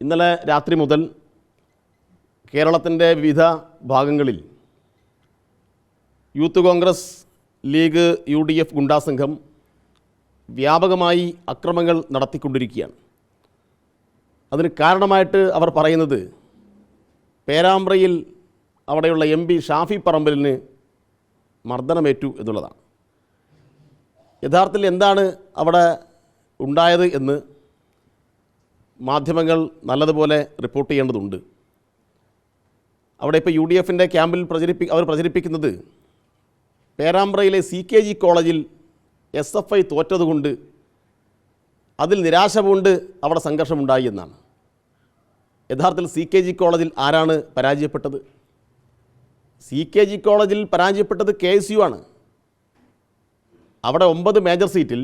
ഇന്നലെ രാത്രി മുതൽ കേരളത്തിൻ്റെ വിവിധ ഭാഗങ്ങളിൽ യൂത്ത് കോൺഗ്രസ്, ലീഗ്, UDF ഗുണ്ടാസംഘം വ്യാപകമായി അക്രമങ്ങൾ നടത്തിക്കൊണ്ടിരിക്കുകയാണ്. അതിന് കാരണമായിട്ട് അവർ പറയുന്നത് പേരാമ്പ്രയിൽ അവിടെയുള്ള MP ഷാഫി പറമ്പലിന് മർദ്ദനമേറ്റു എന്നുള്ളതാണ്. യഥാർത്ഥത്തിൽ എന്താണ് അവിടെ ഉണ്ടായത് എന്ന് മാധ്യമങ്ങൾ നല്ലതുപോലെ റിപ്പോർട്ട് ചെയ്യേണ്ടതുണ്ട്. അവിടെ ഇപ്പോൾ UDFൻ്റെ ക്യാമ്പിൽ അവർ പ്രചരിപ്പിക്കുന്നത് പേരാമ്പ്രയിലെ CKG കോളേജിൽ SFI തോറ്റതുകൊണ്ട് അതിൽ നിരാശ കൊണ്ട് അവിടെ സംഘർഷമുണ്ടായി എന്നാണ്. യഥാർത്ഥത്തിൽ CKG കോളേജിൽ ആരാണ് പരാജയപ്പെട്ടത്? CKG കോളേജിൽ പരാജയപ്പെട്ടത് KSU ആണ്. അവിടെ 9 മേജർ സീറ്റിൽ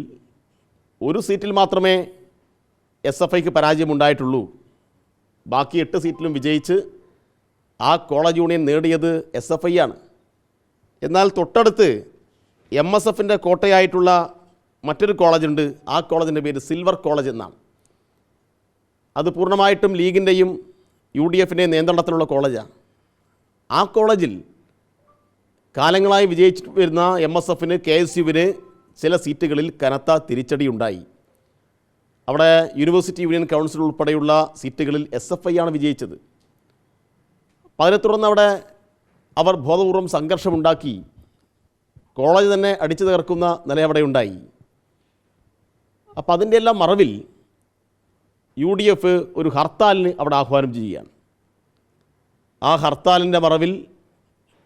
ഒരു സീറ്റിൽ മാത്രമേ SFIക്ക് പരാജയമുണ്ടായിട്ടുള്ളൂ. ബാക്കി 8 സീറ്റിലും വിജയിച്ച് ആ കോളേജ് യൂണിയൻ നേടിയത് SFI ആണ്. എന്നാൽ തൊട്ടടുത്ത് MSFൻ്റെ കോട്ടയായിട്ടുള്ള മറ്റൊരു കോളേജുണ്ട്. ആ കോളേജിൻ്റെ പേര് സിൽവർ കോളേജ് എന്നാണ്. അത് പൂർണ്ണമായിട്ടും ലീഗിൻ്റെയും UDFൻ്റെയും നിയന്ത്രണത്തിലുള്ള കോളേജാണ്. ആ കോളേജിൽ കാലങ്ങളായി വിജയിച്ചിട്ട് വരുന്ന MSFന്, KSUവിന് ചില സീറ്റുകളിൽ കനത്ത തിരിച്ചടിയുണ്ടായി. അവിടെ യൂണിവേഴ്സിറ്റി യൂണിയൻ കൗൺസിൽ ഉൾപ്പെടെയുള്ള സീറ്റുകളിൽ SFI ആണ് വിജയിച്ചത്. അതിനെ തുടർന്ന് അവിടെ അവർ ബോധപൂർവം സംഘർഷമുണ്ടാക്കി കോളേജ് തന്നെ അടിച്ചു തകർക്കുന്ന നില അവിടെ ഉണ്ടായി. അപ്പോൾ അതിൻ്റെ എല്ലാം മറവിൽ UDF ഒരു ഹർത്താലിന് അവിടെ ആഹ്വാനം ചെയ്യുകയാണ്. ആ ഹർത്താലിൻ്റെ മറവിൽ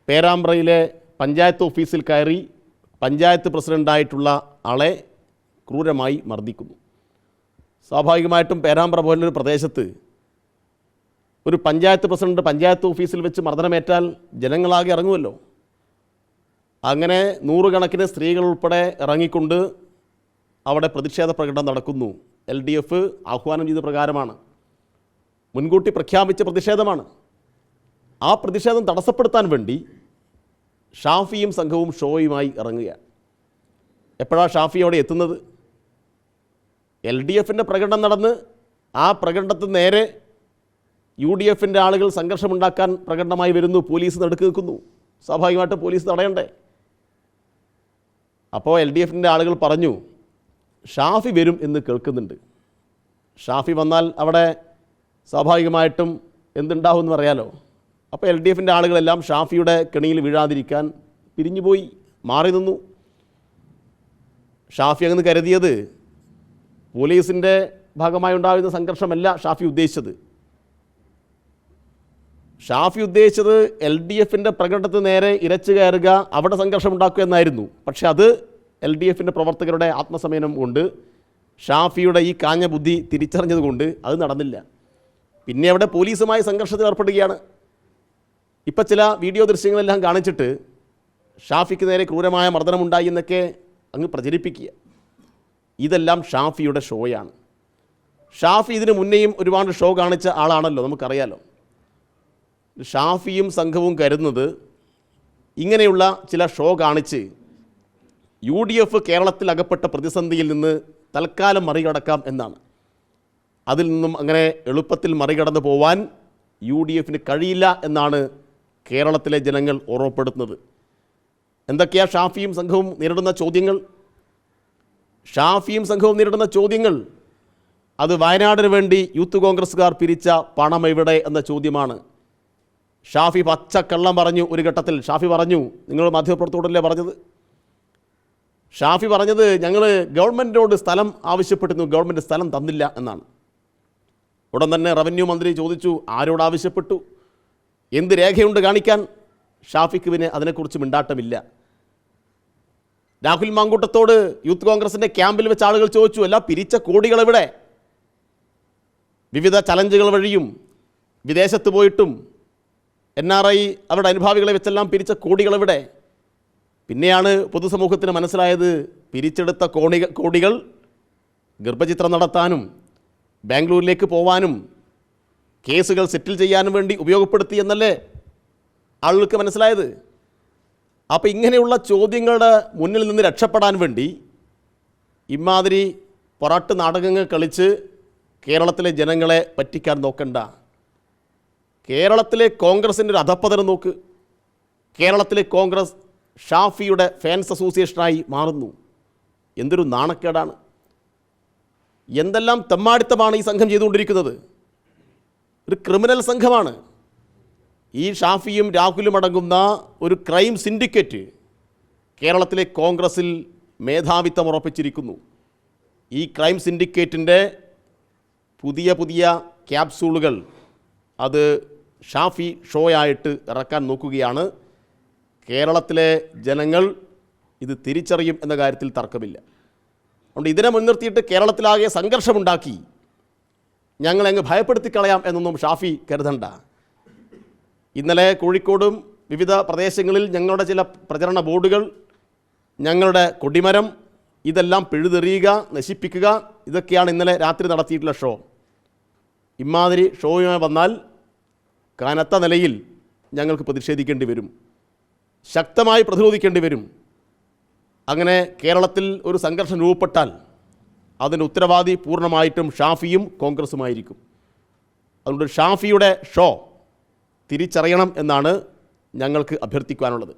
പേരാമ്പ്രയിലെ പഞ്ചായത്ത് ഓഫീസിൽ കയറി പഞ്ചായത്ത് പ്രസിഡൻ്റായിട്ടുള്ള ആളെ ക്രൂരമായി മർദ്ദിക്കുന്നു. സ്വാഭാവികമായിട്ടും പേരാമ്പ്ര പോലൊരു പ്രദേശത്ത് ഒരു പഞ്ചായത്ത് പ്രസിഡന്റ് പഞ്ചായത്ത് ഓഫീസിൽ വെച്ച് മർദ്ദനമേറ്റാൽ ജനങ്ങളാകെ ഇറങ്ങുമല്ലോ. അങ്ങനെ നൂറുകണക്കിന് സ്ത്രീകൾ ഉൾപ്പെടെ ഇറങ്ങിക്കൊണ്ട് അവിടെ പ്രതിഷേധ പ്രകടനം നടക്കുന്നു. LDF ആഹ്വാനം ചെയ്ത പ്രകാരമാണ്, മുൻകൂട്ടി പ്രഖ്യാപിച്ച പ്രതിഷേധമാണ്. ആ പ്രതിഷേധം തടസ്സപ്പെടുത്താൻ വേണ്ടി ഷാഫിയും സംഘവും ഷോയുമായി ഇറങ്ങുകയാണ്. എപ്പോഴാണ് ഷാഫി അവിടെ എത്തുന്നത്? LDFൻ്റെ പ്രകടനം നടന്ന് ആ പ്രകടനത്തിന് നേരെ UDFൻ്റെ ആളുകൾ സംഘർഷമുണ്ടാക്കാൻ പ്രകടനമായി വരുന്നു. പോലീസ് നടുക്ക് നിൽക്കുന്നു. സ്വാഭാവികമായിട്ട് പോലീസ് തടയണ്ടേ? അപ്പോൾ LDFൻ്റെ ആളുകൾ പറഞ്ഞു, ഷാഫി വരും എന്ന് കേൾക്കുന്നുണ്ട്. ഷാഫി വന്നാൽ അവിടെ സ്വാഭാവികമായിട്ടും എന്തുണ്ടാവുമെന്ന് അറിയാലോ. അപ്പോൾ LDFൻ്റെ ആളുകളെല്ലാം ഷാഫിയുടെ കെണിയിൽ വീഴാതിരിക്കാൻ പിരിഞ്ഞുപോയി, മാറി നിന്നു. ഷാഫി അങ്ങനെ കരുതിയത് പോലീസിൻ്റെ ഭാഗമായി ഉണ്ടാകുന്ന സംഘർഷമല്ല ഷാഫി ഉദ്ദേശിച്ചത്. ഷാഫി ഉദ്ദേശിച്ചത് LDFൻ്റെ പ്രകടനത്തിന് നേരെ ഇരച്ചു കയറുക, അവിടെ സംഘർഷം ഉണ്ടാക്കുക എന്നായിരുന്നു. പക്ഷെ അത് LDFൻ്റെ പ്രവർത്തകരുടെ ആത്മസമയനം കൊണ്ട്, ഷാഫിയുടെ ഈ കാഞ്ഞ ബുദ്ധി തിരിച്ചറിഞ്ഞതുകൊണ്ട് അത് നടന്നില്ല. പിന്നെ അവിടെ പോലീസുമായി സംഘർഷത്തിൽ ഏർപ്പെടുകയാണ്. ഇപ്പം ചില വീഡിയോ ദൃശ്യങ്ങളെല്ലാം കാണിച്ചിട്ട് ഷാഫിക്ക് നേരെ ക്രൂരമായ മർദ്ദനമുണ്ടായി എന്നൊക്കെ അങ്ങ് പ്രചരിപ്പിക്കുക. ഇതെല്ലാം ഷാഫിയുടെ ഷോയാണ്. ഷാഫി ഇതിനു മുന്നേയും ഒരുപാട് ഷോ കാണിച്ച ആളാണല്ലോ, നമുക്കറിയാലോ. ഷാഫിയും സംഘവും കരുതുന്നത് ഇങ്ങനെയുള്ള ചില ഷോ കാണിച്ച് UDF കേരളത്തിൽ അകപ്പെട്ട പ്രതിസന്ധിയിൽ നിന്ന് തൽക്കാലം മറികടക്കാം എന്നാണ്. അതിൽ നിന്നും അങ്ങനെ എളുപ്പത്തിൽ മറികടന്നു പോവാൻ UDFന് കഴിയില്ല എന്നാണ് കേരളത്തിലെ ജനങ്ങൾ ഓർമ്മപ്പെടുത്തുന്നത്. എന്തൊക്കെയാണ് ഷാഫിയും സംഘവും നേരിടുന്ന ചോദ്യങ്ങൾ? ഷാഫിയും സംഘവും നേരിടുന്ന ചോദ്യങ്ങൾ അത് വയനാടിന് വേണ്ടി യൂത്ത് കോൺഗ്രസ്സുകാർ പിരിച്ച പണം എവിടെ എന്ന ചോദ്യമാണ്. ഷാഫി പച്ചക്കള്ളം പറഞ്ഞു. ഒരു ഘട്ടത്തിൽ ഷാഫി പറഞ്ഞു, നിങ്ങൾ മാധ്യമപ്രവർത്തകരോടല്ലേ പറഞ്ഞത്, ഷാഫി പറഞ്ഞത് ഞങ്ങൾ ഗവൺമെൻറ്റിനോട് സ്ഥലം ആവശ്യപ്പെട്ടിരുന്നു, ഗവൺമെൻറ് സ്ഥലം തന്നില്ല എന്നാണ്. ഉടൻ തന്നെ റവന്യൂ മന്ത്രി ചോദിച്ചു, ആരോട് ആവശ്യപ്പെട്ടു, എന്ത് രേഖയുണ്ട് കാണിക്കാൻ? ഷാഫിക്ക് പിന്നെ അതിനെക്കുറിച്ച് മിണ്ടാട്ടമില്ല. രാഹുൽ മാങ്കൂട്ടത്തോട് യൂത്ത് കോൺഗ്രസിൻ്റെ ക്യാമ്പിൽ വെച്ച് ആളുകൾ ചോദിച്ചു, അല്ല പിരിച്ച കോടികൾ എവിടെ? വിവിധ ചലഞ്ചുകൾ വഴിയും വിദേശത്ത് പോയിട്ടും NRI അവരുടെ അനുഭാവികളെ വെച്ചെല്ലാം പിരിച്ച കോടികൾ എവിടെ? പിന്നെയാണ് പൊതുസമൂഹത്തിന് മനസ്സിലായത്, പിരിച്ചെടുത്ത കോടികൾ ഗർഭചിത്രം നടത്താനും ബാംഗ്ലൂരിലേക്ക് പോവാനും കേസുകൾ സെറ്റിൽ ചെയ്യാനും വേണ്ടി ഉപയോഗപ്പെടുത്തി എന്നല്ലേ ആളുകൾക്ക് മനസ്സിലായത്. അപ്പോൾ ഇങ്ങനെയുള്ള ചോദ്യങ്ങളുടെ മുന്നിൽ നിന്ന് രക്ഷപ്പെടാൻ വേണ്ടി ഇമാതിരി പൊറാട്ട് നാടകങ്ങൾ കളിച്ച് കേരളത്തിലെ ജനങ്ങളെ പറ്റിക്കാൻ നോക്കണ്ട. കേരളത്തിലെ കോൺഗ്രസിൻ്റെ ഒരു അധപ്പതനം നോക്ക്. കേരളത്തിലെ കോൺഗ്രസ് ഷാഫിയുടെ ഫാൻസ് അസോസിയേഷനായി മാറുന്നു. എന്തൊരു നാണക്കേടാണ്! എന്തെല്ലാം തെമ്മാടിത്തമാണ് ഈ സംഘം ചെയ്തുകൊണ്ടിരിക്കുന്നത്. ഒരു ക്രിമിനൽ സംഘമാണ്. ഈ ഷാഫിയും രാഹുലും അടങ്ങുന്ന ഒരു ക്രൈം സിൻഡിക്കേറ്റ് കേരളത്തിലെ കോൺഗ്രസിൽ മേധാവിത്വം ഉറപ്പിച്ചിരിക്കുന്നു. ഈ ക്രൈം സിൻഡിക്കേറ്റിൻ്റെ പുതിയ പുതിയ ക്യാപ്സൂളുകൾ അത് ഷാഫി ഷോയായിട്ട് ഇറക്കാൻ നോക്കുകയാണ്. കേരളത്തിലെ ജനങ്ങൾ ഇത് തിരിച്ചറിയും എന്ന കാര്യത്തിൽ തർക്കമില്ല. അതുകൊണ്ട് ഇതിനെ മുൻനിർത്തിയിട്ട് കേരളത്തിലാകെ സംഘർഷമുണ്ടാക്കി ഞങ്ങളങ്ങ് ഭയപ്പെടുത്തി കളയാം എന്നൊന്നും ഷാഫി കരുതണ്ട. ഇന്നലെ കോഴിക്കോടും വിവിധ പ്രദേശങ്ങളിൽ ഞങ്ങളുടെ ചില പ്രചരണ ബോർഡുകൾ, ഞങ്ങളുടെ കൊടിമരം ഇതെല്ലാം പിഴുതെറിയുക, നശിപ്പിക്കുക, ഇതൊക്കെയാണ് ഇന്നലെ രാത്രി നടത്തിയിട്ടുള്ള ഷോ. ഇമാതിരി ഷോയുമായി വന്നാൽ കനത്ത നിലയിൽ ഞങ്ങൾക്ക് പ്രതിഷേധിക്കേണ്ടി വരും, ശക്തമായി പ്രതിരോധിക്കേണ്ടി വരും. അങ്ങനെ കേരളത്തിൽ ഒരു സംഘർഷം രൂപപ്പെട്ടാൽ അതിന് ഉത്തരവാദി പൂർണ്ണമായിട്ടും ഷാഫിയും കോൺഗ്രസുമായിരിക്കും. അതുകൊണ്ട് ഷാഫിയുടെ ഷോ തിരിച്ചറിയണം എന്നാണ് ഞങ്ങൾക്ക് അഭ്യർത്ഥിക്കുവാനുള്ളത്.